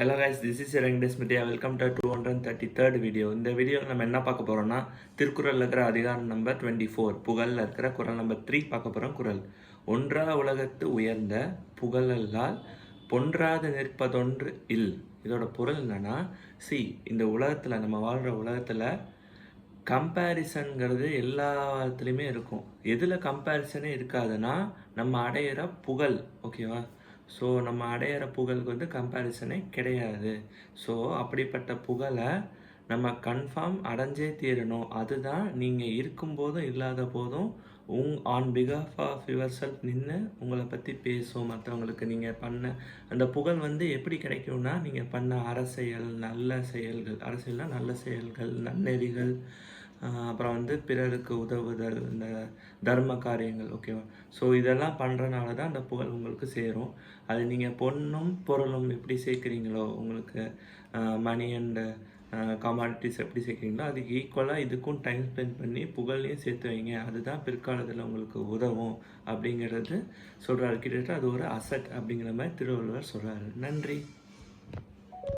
Hello guys, this is Venkades Media. Welcome to 233rd video. இந்த வீடியோவில் நம்ம என்ன பார்க்க போகிறோம்னா திருக்குறளில் இருக்கிற அதிகாரம் நம்பர் 24 புகழில் இருக்கிற குறள் நம்பர் 3 பார்க்க போகிறோம். குறள் ஒன்றா உலகத்து உயர்ந்த புகழல்லால் பொன்றாது நிற்பதொன்று இல். இதோட பொருள் என்னன்னா, இந்த உலகத்தில் நம்ம வாழ்கிற உலகத்தில் கம்பேரிசன்கிறது எல்லாத்துலேயுமே இருக்கும். எதில் கம்பேரிசனே இருக்காதுன்னா நம்ம அடையிற புகழ். ஓகேவா? ஸோ நம்ம அடையிற புகழுக்கு வந்து கம்பேரிசனே கிடையாது. ஸோ அப்படிப்பட்ட புகழை நம்ம கன்ஃபார்ம் அடைஞ்சே தீரணும். அதுதான் நீங்கள் இருக்கும்போதும் இல்லாத போதும் ஆன் பிகாஃப் ஆஃப் யுவர் செல்ஃப் நின்று உங்களை பற்றி பேசும். மற்றவங்களுக்கு நீங்கள் பண்ண அந்த புகழ் வந்து எப்படி கிடைக்கும்னா, நீங்கள் பண்ண அரசியல் நல்ல செயல்கள், அரசியல்னால் நல்ல செயல்கள், நன்னெறிகள், அப்புறம் வந்து பிறருக்கு உதவுதல், இந்த தர்ம காரியங்கள். ஓகேவா? ஸோ இதெல்லாம் பண்ணுறனால தான் அந்த புகழ் உங்களுக்கு சேரும். அது நீங்கள் பொண்ணும் பொருளும் எப்படி சேர்க்குறீங்களோ, உங்களுக்கு மணி அண்ட் கமாடிட்டிஸ் எப்படி சேர்க்குறீங்களோ அதுக்கு ஈக்குவலாக இதுக்கும் டைம் ஸ்பெண்ட் பண்ணி புகழையும் சேர்த்து வைங்க. அதுதான் பிற்காலத்தில் உங்களுக்கு உதவும் அப்படிங்கிறது சொல்கிறாரு. கிட்டத்தட்ட அது ஒரு அசட் அப்படிங்கிற மாதிரி திருவள்ளுவர் சொல்கிறாரு. நன்றி.